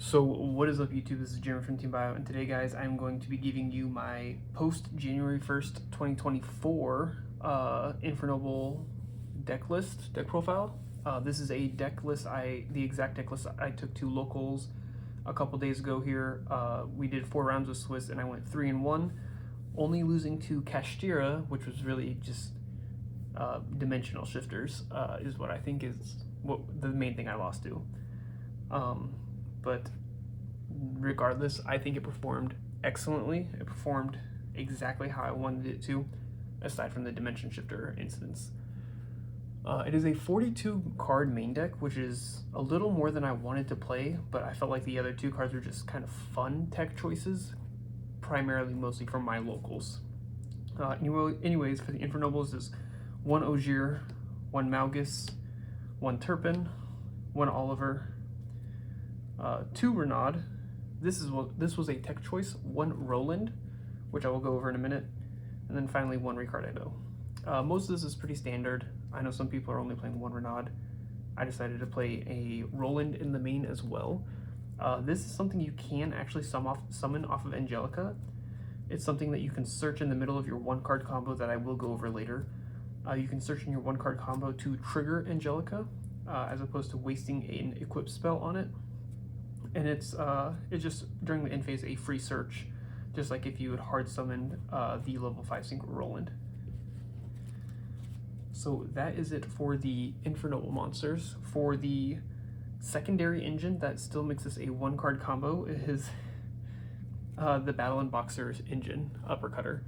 So what is up, YouTube? This is Jeremy from Team Bio, and today, guys, I'm going to be giving you my post January 1st, 2024 Infernoble deck profile. This is a deck list, the exact deck list I took to locals a couple days ago here. We did 4 rounds with Swiss, and I went 3-1, only losing to Kashtira, which was really just dimensional shifters, is what I think is what the main thing I lost to. But regardless, I think it performed excellently. It performed exactly how I wanted it to, aside from the dimension shifter instance. It is a 42 card main deck, which is a little more than I wanted to play, but I felt like the other 2 cards were just kind of fun tech choices, primarily mostly from my locals. Anyways, for the Infernobles is 1 Ogier, 1 Malgus, 1 Turpin, 1 Oliver, 2 Renaud. This was a tech choice. 1 Roland, which I will go over in a minute, and then finally 1 Ricardo. Most of this is pretty standard. I know some people are only playing 1 Renaud. I decided to play a Roland in the main as well. This is something you can actually summon off of Angelica. It's something that you can search in the middle of your 1-card combo that I will go over later. You can search in your 1-card combo to trigger Angelica, as opposed to wasting an equip spell on it. And it's just during the end phase a free search, just like if you would hard summon the level 5 sync Roland. So that is it for the Infernoble monsters. For the secondary engine that still makes this a 1-card combo is the Battle and Boxers engine, Uppercutter.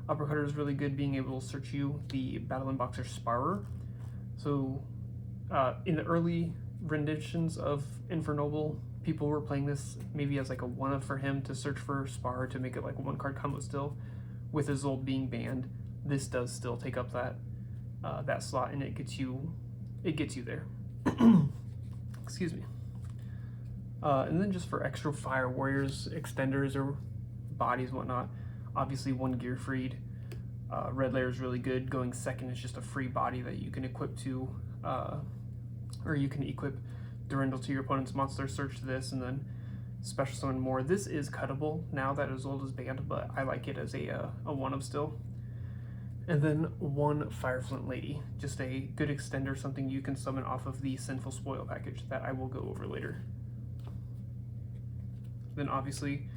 Uppercutter is really good, being able to search you the Battle and Boxer Sparer. So in the early renditions of Infernoble, people were playing this maybe as like a one-up for him to search for Sparer to make it like a 1-card combo still. With Isolde being banned, this does still take up that slot, and it gets you there. Excuse me. And then just for extra fire warriors, extenders, or bodies, whatnot, obviously 1 Gearfried. Red Layer is really good. Going second is just a free body that you can equip to, or you can equip Durendal to your opponent's monster, search this, and then special summon more. This is cuttable now that Isolde is banned, but I like it as a one-up still. And then 1 Fireflint Lady, just a good extender, something you can summon off of the Sinful Spoil package that I will go over later. Then obviously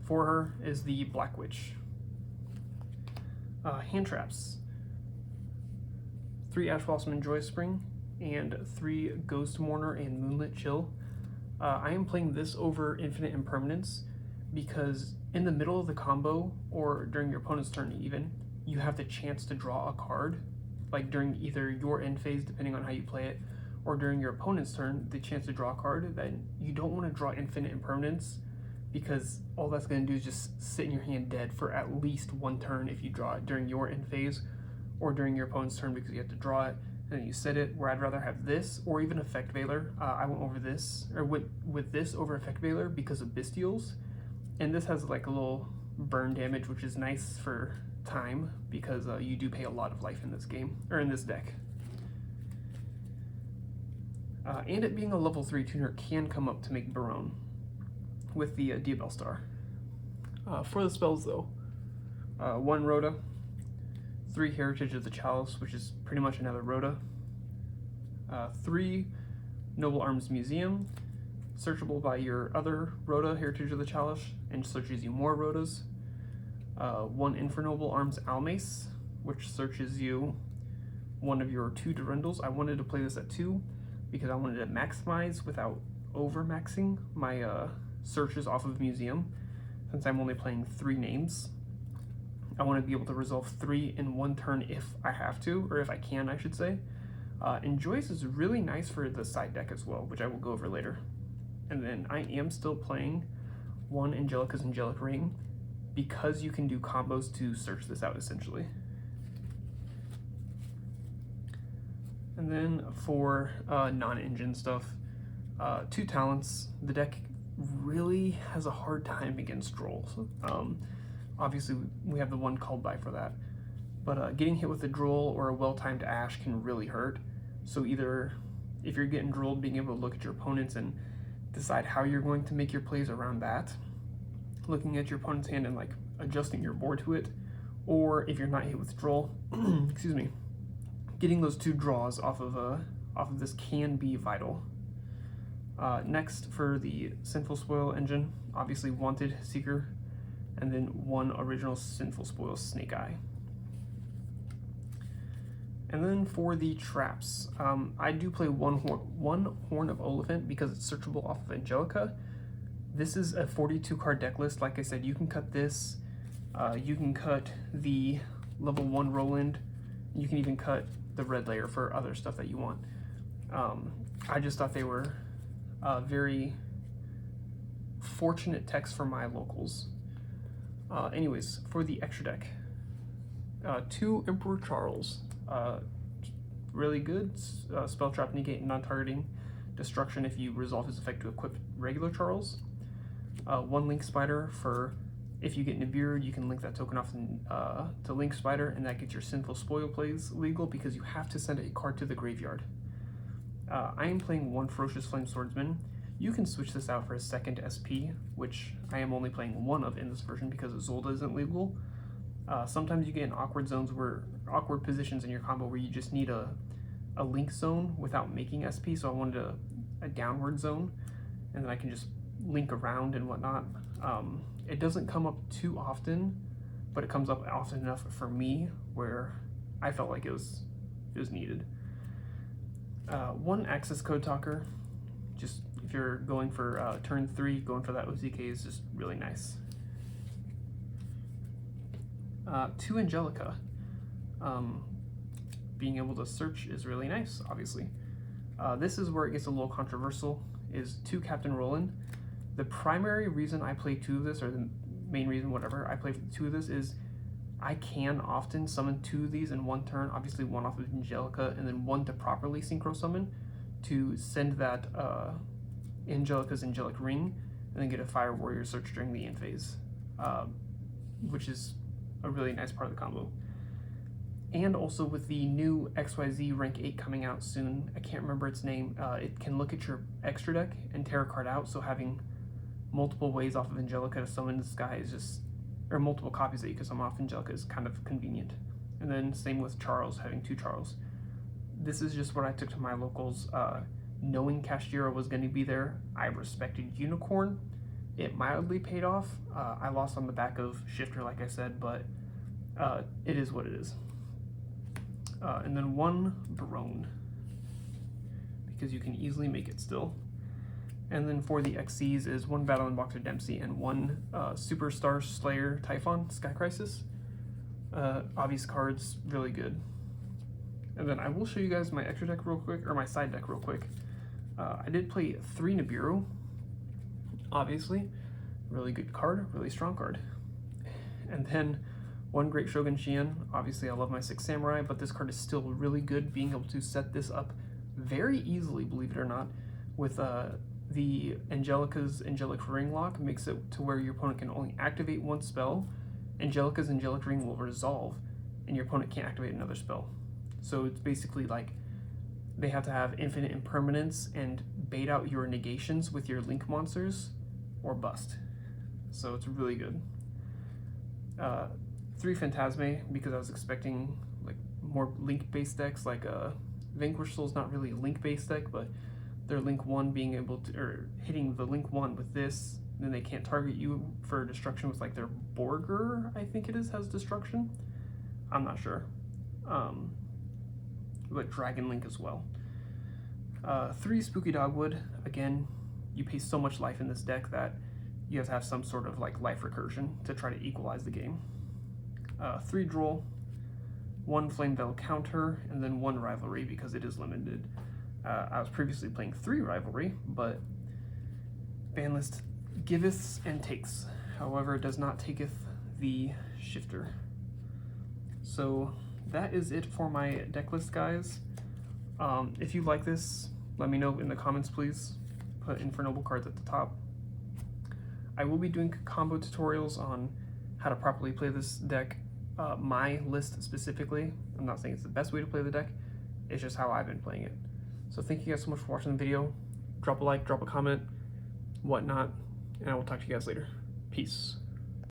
for her is the Black Witch. Hand traps. 3 Ash Blossom and Joy Spring, and 3 Ghost Mourner and Moonlit Chill. I am playing this over Infinite Impermanence because in the middle of the combo, or during your opponent's turn even, you have the chance to draw a card, like during either your end phase, depending on how you play it, or during your opponent's turn, the chance to draw a card. Then you don't want to draw Infinite Impermanence, because all that's going to do is just sit in your hand dead for at least 1 turn if you draw it during your end phase or during your opponent's turn, because you have to draw it and then you set it. Where I'd rather have this or even Effect Veiler. I went over this, or went with this over Effect Veiler because of Bestials, and this has like a little burn damage, which is nice for time because you do pay a lot of life in this game, or in this deck. And it being a level 3 tuner can come up to make Barone with the Diabell Star. For the spells though, 1 Rhoda, 3 Heritage of the Chalice, which is pretty much another Rhoda, 3 Noble Arms Museum, searchable by your other Rhoda, Heritage of the Chalice, and searches you more Rhodas. 1 Infernoble Arms Almace, which searches you one of your 2 Durendals. I wanted to play this at 2 because I wanted to maximize without over-maxing my searches off of Museum, since I'm only playing 3 names. I want to be able to resolve 3 in 1 turn if I have to, or if I can, I should say. And Joyce is really nice for the side deck as well, which I will go over later. And then I am still playing 1 Angelica's Angelic Ring, because you can do combos to search this out essentially. And then for non-engine stuff, 2 talents. The deck really has a hard time against Drolls. Obviously we have the 1 called by for that, but getting hit with a Droll or a well-timed Ash can really hurt. So either if you're getting Drolled, being able to look at your opponents and decide how you're going to make your plays around that, looking at your opponent's hand and like adjusting your board to it, or if you're not hit with draw, excuse me, getting those 2 draws off of this can be vital. Next, for the Sinful Spoil engine, obviously Wanted Seeker, and then 1 original Sinful Spoil Snake Eye. And then for the traps, I do play one Horn of Oliphant because it's searchable off of Angelica. This is a 42 card deck list. Like I said, you can cut this, you can cut the level 1 Roland, you can even cut the red layer for other stuff that you want. I just thought they were very fortunate text for my locals. Anyways, for the extra deck, 2 Emperor Charles, really good. Spell trap, negate, non-targeting destruction if you resolve his effect to equip regular Charles. 1 Link Spider for if you get Nibiru, you can link that token off to Link Spider, and that gets your Sinful Spoil plays legal because you have to send a card to the graveyard. I am playing 1 Ferocious Flame Swordsman. You can switch this out for a 2nd SP, which I am only playing 1 of in this version because Zolda isn't legal. Sometimes you get in awkward positions in your combo where you just need a link zone without making SP, so I wanted a downward zone, and then I can just link around and whatnot. It doesn't come up too often, but it comes up often enough for me where I felt like it was needed. 1 Access Code Talker, just if you're going for turn 3, going for that OTK is just really nice. 2 Angelica. Being able to search is really nice, obviously. This is where it gets a little controversial, is 2 Captain Roland. The primary reason I play 2 of this, or the main reason, whatever, I play 2 of this is I can often summon 2 of these in 1 turn, obviously 1 off of Angelica, and then 1 to properly synchro summon to send that Angelica's Angelic Ring, and then get a Fire Warrior search during the end phase, which is a really nice part of the combo. And also with the new XYZ rank 8 coming out soon, I can't remember its name, it can look at your extra deck and tear a card out, so having multiple ways off of Angelica to summon this guy is just, or multiple copies that you can summon off Angelica is kind of convenient. And then same with Charles, having 2 Charles. This is just what I took to my locals. Knowing Cashiera was going to be there, I respected Unicorn. It mildly paid off. I lost on the back of Shifter, like I said, but it is what it is. And then 1 Barone, because you can easily make it still. And then for the XCs is 1 Battling Boxer Dempsey and 1 Superstar Slayer Typhon Sky Crisis. Obvious cards, really good. And then I will show you guys my extra deck real quick, or my side deck real quick. I did play 3 Nibiru, obviously. Really good card, really strong card. And then 1 Great Shogun Xian. Obviously, I love my 6 Samurai, but this card is still really good, being able to set this up very easily, believe it or not, with the Angelica's Angelic Ring lock makes it to where your opponent can only activate 1 spell. Angelica's Angelic Ring will resolve, and your opponent can't activate another spell. So it's basically like they have to have infinite impermanence and bait out your negations with your link monsters or bust. So it's really good. 3 Phantasme, because I was expecting like more link-based decks, like Vanquish Soul's not really a link-based deck, but their Link 1 being able to, or hitting the Link 1 with this, then they can't target you for destruction with like their Borger, I think it is, has destruction. I'm not sure. But Dragon Link as well. 3 Spooky Dogwood. Again, you pay so much life in this deck that you have to have some sort of like life recursion to try to equalize the game. 3 Droll, 1 Flame Veil Counter, and then 1 Rivalry because it is limited. I was previously playing 3 Rivalry, but ban list giveth and takes. However, it does not taketh the Shifter. So that is it for my deck list, guys. If you like this, let me know in the comments, please. Put Infernoble cards at the top. I will be doing combo tutorials on how to properly play this deck. My list specifically, I'm not saying it's the best way to play the deck, it's just how I've been playing it. So thank you guys so much for watching the video. Drop a like, drop a comment, whatnot, and I will talk to you guys later. Peace.